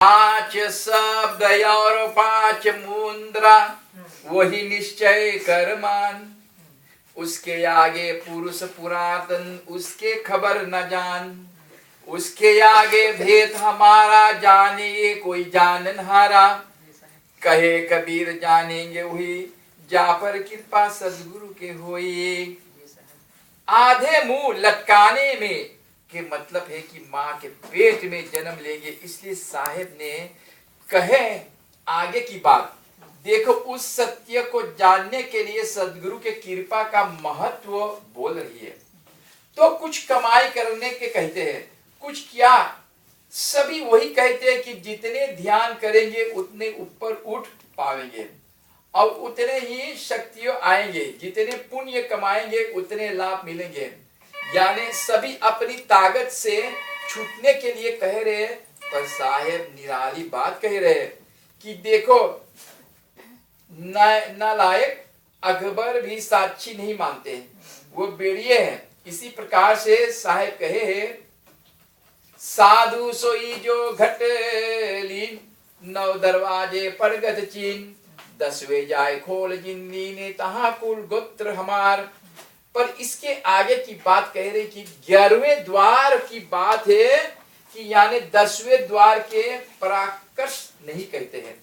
पांच शब्द और पांच मुद्रा वही निश्चय करमान। उसके आगे पुरुष पुरातन उसके खबर न जान। उसके आगे भेद हमारा जाने ये कोई जाननहारा। कहे कबीर जानेंगे वही जा पर कृपा सदगुरु के होई। आधे मुंह लटकाने में के मतलब है कि माँ के पेट में जन्म लेंगे, इसलिए साहेब ने कहे आगे की बात। देखो उस सत्य को जानने के लिए सदगुरु के कृपा का महत्व बोल रही है। तो कुछ कमाई करने के कहते हैं, कुछ क्या, सभी वही कहते हैं कि जितने ध्यान करेंगे उतने ऊपर उठ पाएंगे और उतने ही शक्तियां आएंगे, जितने पुण्य कमाएंगे उतने लाभ मिलेंगे। यानी सभी अपनी ताकत से छूटने के लिए कह रहे हैं, पर साहेब निराली बात कह रहे हैं कि देखो नालायक अकबर भी साक्षी नहीं मानते, वो बेड़िए हैं। इसी प्रकार से साहेब कहे हैं, साधु सोई जो घट लीन 9 दरवाजे पर गत चीन। 10वें जाए खोल जिन्नी ने तहा कुल गोत्र हमार। पर इसके आगे की बात कह रही कि 11वें द्वार की बात है कि यानी 10वें द्वार के पराकर्ष नहीं कहते हैं।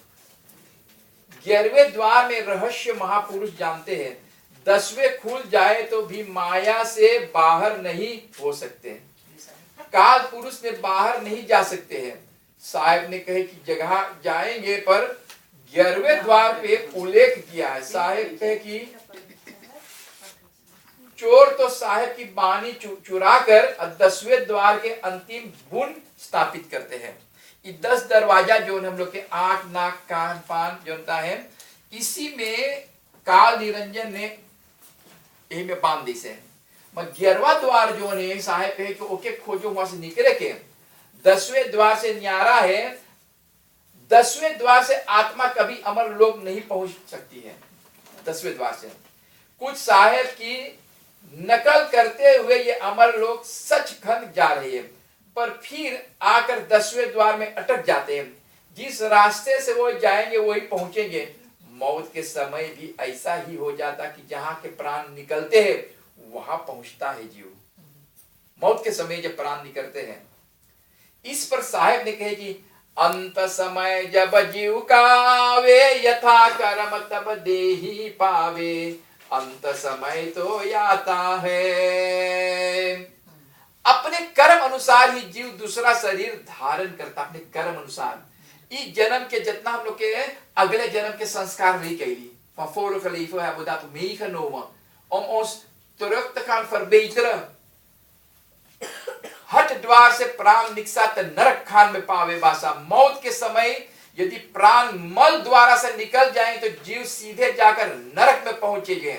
11वें द्वार में रहस्य महापुरुष जानते हैं। 10वें खुल जाए तो भी माया से बाहर नहीं हो सकते, काल पुरुष ने बाहर नहीं जा सकते हैं। साहेब ने कहे कि जगह जाएंगे, पर 11वें द्वार पे उल्लेख किया है। साहेब कहे कि चोर तो साहेब की बानी चुरा कर 10वें द्वार के अंतिम गुण स्थापित करते हैं। ये 10 दरवाजा जो हम लोग के आंख नाक कान पान जनता है, इसी में काल निरंजन ने यही में बांध दी से। 11वां द्वार जो ने साहेब है कि ओके खोजो वहां से निकले के 10वें द्वार से न्यारा है। 10वें द्वार से आत्मा कभी अमर लोक नहीं पहुंच सकती है। 10वें द्वार से कुछ साहेब की नकल करते हुए ये अमर लोक सचखंड जा रही है, पर फिर आकर 10वें द्वार में अटक जाते हैं। जिस रास्ते से वो जाएंगे वही पहुंचेंगे। मौत के समय भी ऐसा ही हो जाता कि जहां के प्राण निकलते हैं वहां पहुंचता है जीव। मौत के समय जब प्राण निकलते हैं, इस पर साहेब ने कहे कि अंत समय जब जीव का वे यथा कर्म तब देही पावे। अंत समय तो आता है। अपने कर्म अनुसार ही जीव दूसरा शरीर धारण करता, अपने कर्म अनुसार। इस जन्म के जितना हम लोग के अगले जन्म के संस्कार नहीं कैली van vorige leven hebben we dat meegenomen om ons terug te gaan verbeteren। हट द्वार से प्राण निकसा तो नरक खान में पावे बासा। मौत के समय यदि प्राण मल द्वारा से निकल जाए तो जीव सीधे जाकर नरक में पहुंचेंगे।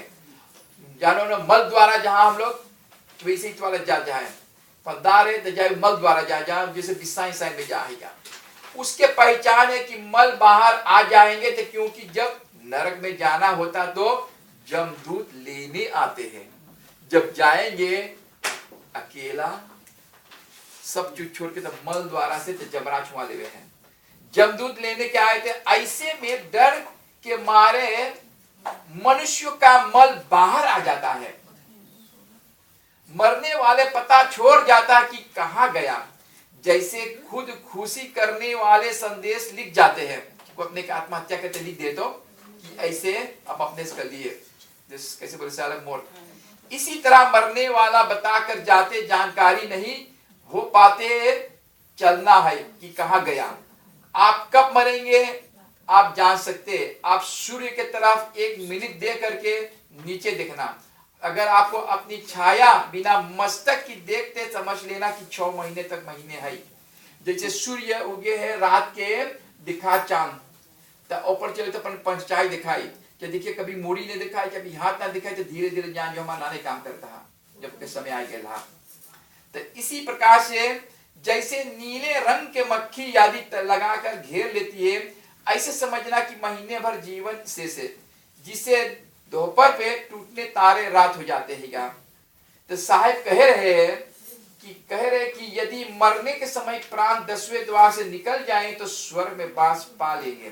जानो ना, मल द्वारा जहां हम लोग वैसे वाला जा जाए पंदारे तो जाए मल द्वारा जा जैसे बिसाई साई में जाएगा। उसके पहचान है कि मल बाहर आ जाएंगे तो, क्योंकि जब नरक में जाना होता तो जमदूत लेने आते हैं। जब जाएंगे अकेला सब चीज छोड़ के तो मल द्वारा से तो जमराज वहां ले हैं। जमदूत लेने के आए थे। ऐसे में डर के मारे मनुष्य का मल बाहर आ जाता है। मरने वाले पता छोड़ जाता कि कहां गया। जैसे खुद खुशी करने वाले संदेश लिख जाते हैं, को अपने का आत्महत्या करते लिख दे तो कि ऐसे अब अपने से कर लिए, कैसे बोले अलग मोड़। इसी तरह मरने वाला बताकर जाते, जानकारी नहीं हो पाते चलना है कि कहां गया। आप कब मरेंगे आप जान सकते। आप सूर्य के तरफ 1 मिनट दे करके नीचे देखना। अगर आपको अपनी छाया बिना मस्तक की देखते समझ लेना कि 6 महीने तक महीने है। जैसे सूर्य उगे है रात के दिखा चांद, तो ऊपर चले तो पंचाई दिखाई कि देखिए कभी मूड़ी ने दिखाई, कभी हाथ ना दिखाई, तो धीरे धीरे जान जो हमारा नाने काम करता है जब के समय आ गया। तो इसी प्रकार से जैसे नीले रंग के मक्खी यदि लगाकर घेर लेती है, ऐसे समझना कि महीने भर जीवन शेष है, जिसे दोपहर पे टूटने तारे रात हो जाते हैं। तो साहेब कह रहे हैं कि कह रहे कि यदि मरने के समय प्राण 10वें द्वार से निकल जाएं तो स्वर्ग में वास पा लेंगे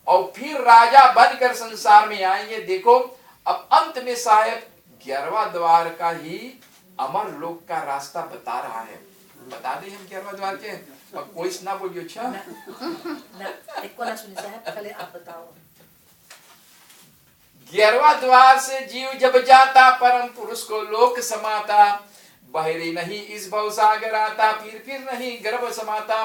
और फिर राजा बनकर संसार में आएंगे। देखो अब अंत में साहब 11वां द्वार का ही अमर लोक का रास्ता बता रहा है। बता दें हम 11वां द्वार के, और कोई ना बोलियो। अच्छा एक को ना सुनी साहब, पहले आप बताओ। 11वां द्वार से जीव जब जाता परम पुरुष को लोक समाता, बहरे नहीं इस भवसागर आता, फिर नहीं गर्भ समाता।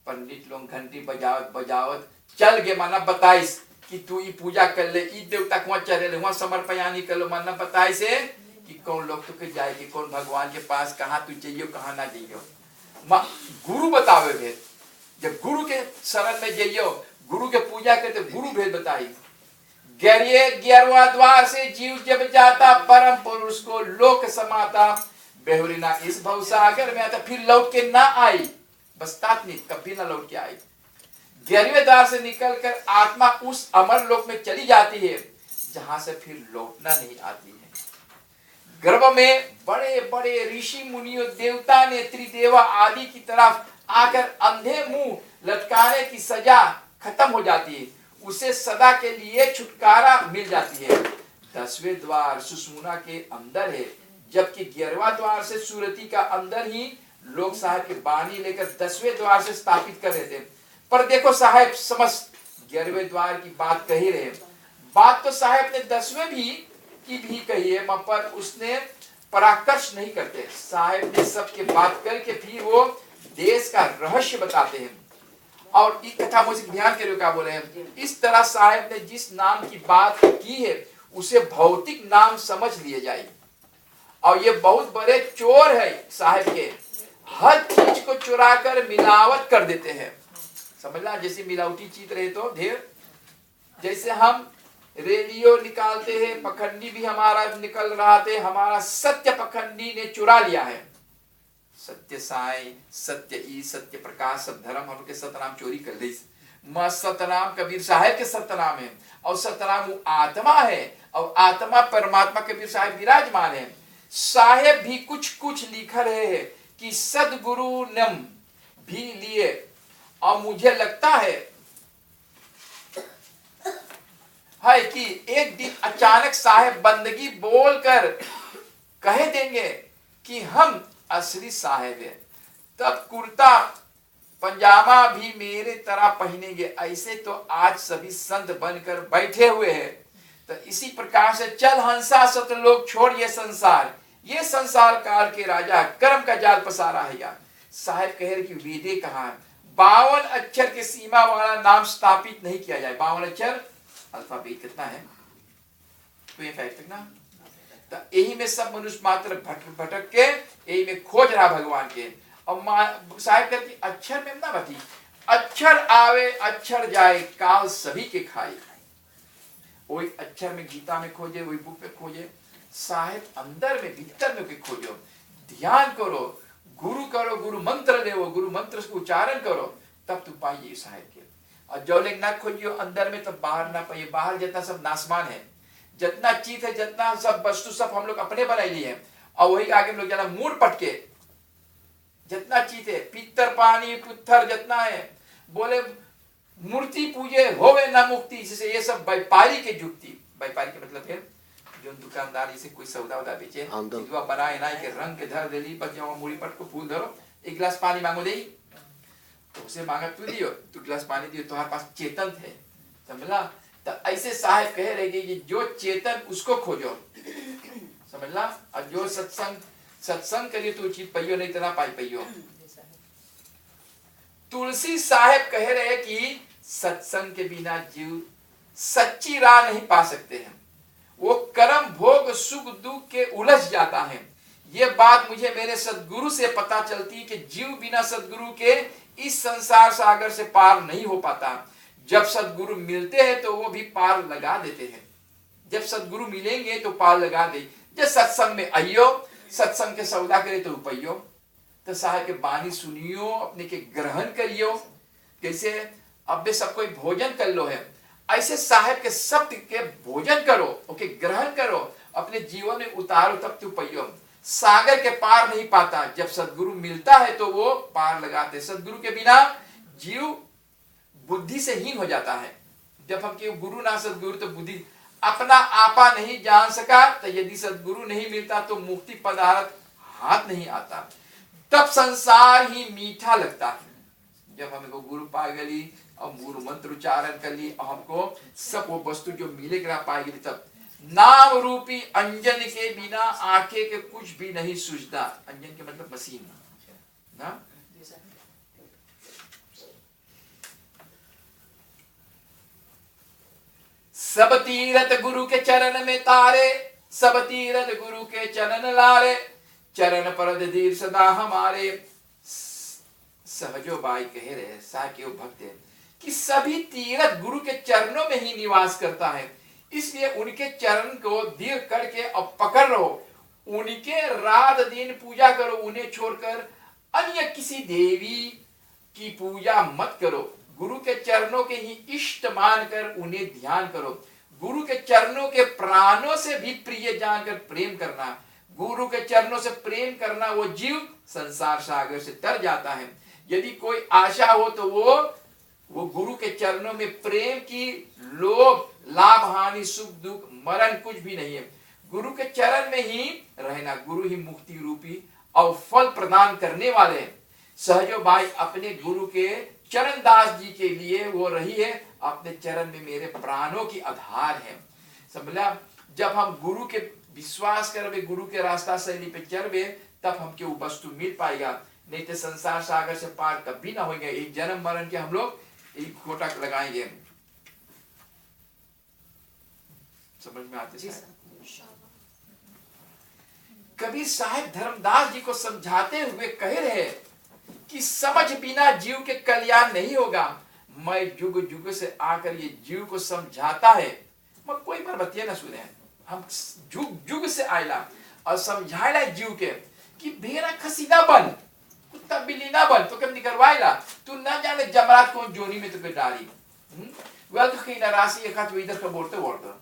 पंडित लोग घंटी बजावत बजावत चल गे माना बताइस कि तू ई पूजा कर ले, ई देवता को चले वहां समर्पयानी कर लो, माना बताइस कि कौन लोग तो के जाए कि कौन भगवान के पास, कहाँ तू जाइयो कहाँ ना जाइयो। गुरु बतावे भेद, जब गुरु के शरण में जाइयो, गुरु के पूजा करते गुरु भेद बताई। 11वां द्वार से जीव जब जाता परम पुरुष को लोक समाता, बेहुरी ना इस भवसागर में आता, फिर लौट के ना आई, बस तात्निक कभी ना लौट के आई। 11वें द्वार से निकलकर आत्मा उस अमर लोक में चली जाती है जहां से फिर लौटना नहीं आती है। गर्भ में बड़े बड़े ऋषि मुनियों देवता ने त्रिदेवा आदि की तरफ आकर अंधे मुंह लटकाने की सजा खत्म हो जाती है, उसे सदा के लिए छुटकारा मिल जाती है। 10वें द्वार सुषुम्ना के अंदर है, जबकि 11वां द्वार से सुरति का अंदर ही लोग साहब की बाणी लेकर 10वें द्वार से स्थापित कर रहे थे। पर देखो साहब समस्त 11वें द्वार की बात कही रहे, बात तो साहब ने 10वें की भी कही है, पर उसने पराकर्ष नहीं करते। साहब ने सबके बात करके फिर वो देश का रहस्य बताते हैं। और एक कथा मुझे ध्यान करिए क्या बोले हैं, इस तरह साहब ने जिस नाम की बात की है उसे भौतिक नाम समझ लिए जाए। और ये बहुत बड़े चोर है साहब के, हर चीज को चुरा कर मिलावट कर देते हैं। समझला, जैसे मिलावटी चीज रहे तो ढेर, जैसे हम रेडियो निकालते हैं, पखंडी भी हमारा निकल रहा थे, हमारा सत्य पखंडी ने चुरा लिया है। सत्य साई, सत्य ई, सत्य प्रकाश, सब धर्म हम के सतनाम चोरी कर दी। सतनाम कबीर साहब के सतनाम है, और सतनाम वो आत्मा है, और आत्मा परमात्मा कबीर साहब विराजमान है। साहेब भी कुछ कुछ लिख रहे हैं कि सदगुरु नम भी लिए, और मुझे लगता है कि एक दिन अचानक साहेब बंदगी बोलकर कह देंगे कि हम असली साहेब है, तब कुर्ता पंजामा भी मेरे तरह पहनेंगे। ऐसे तो आज सभी संत बनकर बैठे हुए हैं। तो इसी प्रकार से चल हंसा सतलोक छोड़ ये संसार, ये संसार काल के राजा कर्म का जाल पसारा है यार। साहेब कह रहे कि वेदे कहाँ है, 52 अक्षर के सीमा वाला नाम स्थापित नहीं किया जाए। 52 अक्षर अल्फाबेट कितना है, 25 तक ना। तो यही में सब मनुष्य मात्र भटक भटक के यही में खोज रहा भगवान के। और साहिब कहते अक्षर में ना बती, अक्षर आवे अक्षर जाए काल सभी के खाई। वही अक्षर में गीता में खोजे, वही बुक में खोजे। साहिब अंदर में भीतर में खोजो, ध्यान करो, गुरु मंत्र ले, गुरु मंत्र को उच्चारण करो, तब तू पाइए साहिब के। और जो लोग ना खोजियो अंदर में, तो बाहर ना पाइए। बाहर जितना सब नासमान है, जितना चीज है, जितना सब वस्तु सब हम लोग अपने बनाई लिए हैं, और वही आगे लोग जना मूड पटके जितना चीज है, पित्तर पानी पुत्थर जितना है, बोले मूर्ति पूजे होवे ना मुक्ति। इससे ये सब व्यापारी के जुक्ति, व्यापारी के मतलब है जो दुकानदार जैसे कोई सौदा उदा बेचे, बनाए ना के रंग के धर देली, बस जब मूड़ी पट को फूल धरो, एक गिलास पानी मांगो दे, तो उसे मांगा तू दियो, तू गिलास पानी दियो, तुम्हारे पास चेतन है, समझला। तो ऐसे साहब कह रहे कि जो चेतन उसको खोजो, समझला। और जो सत्संग करिए तो चीज पहियो, नहीं तना पाई पहियो। तुलसी साहब कह रहे कि सत्संग के बिना जीव सच्ची राह नहीं पा सकते हैं, वो कर्म भोग सुख दुख के उलझ जाता है। ये बात मुझे मेरे सदगुरु से पता चलती कि जीव बिना सदगुरु के इस संसार सागर से पार नहीं हो पाता। जब सदगुरु मिलते हैं तो वो भी पार लगा देते हैं। जब सदगुरु मिलेंगे तो पार लगा दे। जब सत्संग में आइयो, सत्संग के सौदा करे तो उपइयो, तो साहब के बानी सुनियो, अपने के ग्रहण करियो। कैसे अब सब कोई भोजन कर लो है, ऐसे साहब के शब्द के भोजन करो, ओके ग्रहण करो, अपने जीवन में उतारो, तब तू पहियो। सागर के पार नहीं पाता। जब सदगुरु मिलता है तो वो पार लगाते। सदगुरु के बिना जीव बुद्धि से हीन हो जाता है। जब हम के गुरु ना सदगुरु तो बुद्धि अपना आपा नहीं जान सका, तो यदि सदगुरु नहीं मिलता तो मुक्ति पदार्थ हाथ नहीं आता। तब संसार ही मीठा लगता है। जब हमको गुरु पा गई और गुरु मंत्र उच्चारण कर ली और हमको सब वो वस्तु जो मिलेगा पा गई, तब नाम रूपी अंजन के बिना आंखें के कुछ भी नहीं सूझता। अंजन के मतलब मशीन ना। सब तीरथ गुरु के चरण में तारे, सब तीरथ गुरु के चरण लारे, चरण पर धीर सदा हमारे। सहजो बाई कह रहे साके भक्त है कि सभी तीरथ गुरु के चरणों में ही निवास करता है। इसलिए उनके चरण को दृढ़ करके अब पकड़ लो, उनके रात दिन पूजा करो। उन्हें छोड़कर अन्य किसी देवी की पूजा मत करो। गुरु के चरणों के ही इष्ट मानकर उन्हें ध्यान करो। गुरु के चरणों के प्राणों से भी प्रिय जानकर प्रेम करना। गुरु के चरणों से प्रेम करना वो जीव संसार सागर से तर जाता है। यदि कोई आशा हो तो वो गुरु के चरणों में प्रेम की लोभ, लाभ, हानि, सुख, दुख, मरण कुछ भी नहीं है। गुरु के चरण में ही रहना। गुरु ही मुक्ति रूपी और फल प्रदान करने वाले हैं। सहजो भाई अपने गुरु के चरण दास जी के लिए वो रही है, अपने चरण में मेरे प्राणों की आधार है। समझला। जब हम गुरु के विश्वास करबे, गुरु के रास्ता शैली पे चलबे, तब हमके वो वस्तु मिल पाएगा। नहीं तो संसार सागर से पार कभी ना होंगे। एक जन्म मरण के हम लोग एक खोटा लगाएंगे। समझ में आते? कबीर साहब धर्मदास जी को समझाते हुए कह रहे कि समझ बिना जीव के कल्याण नहीं होगा। मैं जुग जुग से आकर ये जीव को समझाता है। मैं कोई बार बतिया ना सुने, हम जुग जुग से आयला और समझायला जीव के कि भेड़ा खसीदा बन, कुत्ता बिल्ली ना बन, तो कब निकलवायला। तू ना जाने जमरात कौन जोनी में तुके डाली। Welke generatie je gaat weer geboren worden?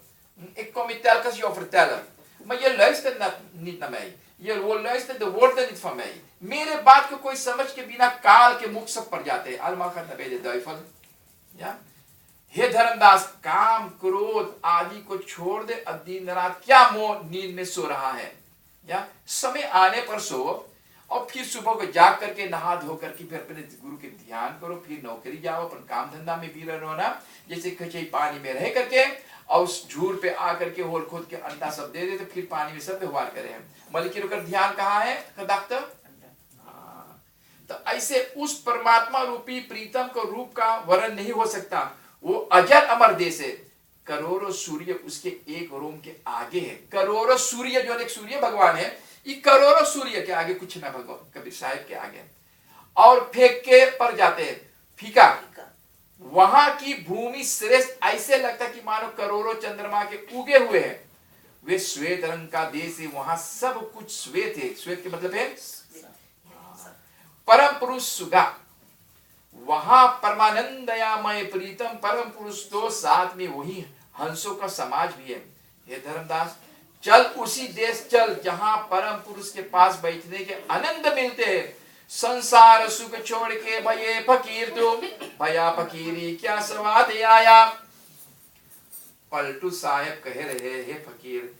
Ik kom je telkens jou vertellen. Maar je luistert niet naar mij. Je luistert de woorden niet van mij. मेरे बात को कोई समझ के बिना काल के मुख सब पड़ जाते हैं। अलमा का नबे दुइफल। या हे धर्मदास, काम क्रोध आदि को छोड़ दे। अब दिन रात क्या मोह नींद में सो रहा है। या समय आने पर सो और फिर सुबह को जाग करके नहा धो करके फिर अपने गुरु के ध्यान करो। फिर नौकरी जाओ, अपन काम धंधा में भी रहना। जैसे कचई पानी में रह करके और उस झूर पे आकर के होल खोद के अंडा सब दे दे, तो फिर पानी में सब व्यवहार करे। मलिकी का ध्यान कहाँ है डॉक्टर? तो ऐसे उस परमात्मा रूपी प्रीतम को रूप का वर्णन नहीं हो सकता। वो अजर अमर देश है। करोड़ों सूर्य उसके एक रोम के आगे है। करोड़ों सूर्य जो एक सूर्य भगवान है, ये करोड़ों सूर्य के आगे कुछ ना भगवान कबीर साहिब के आगे। और फेंक के पर जाते हैं फीका। वहां की भूमि श्रेष्ठ, ऐसे लगता कि मानो करोड़ों चंद्रमा के उगे हुए हैं। वे श्वेत रंग का देश है, वहां सब कुछ श्वेत है। श्वेत के मतलब है परम पुरुष सुगा। वहां परमानंदयामय प्रीतम परम पुरुष, तो साथ में वही हंसों का समाज भी है। हे धर्मदास, चल उसी देश चल जहां परम पुरुष के पास बैठने के आनंद मिलते हैं। संसार सुख छोड़ के भये फकीर तू, भया फकीरी क्या स्वाद आया। पलटू साहेब कह रहे, हे फकीर,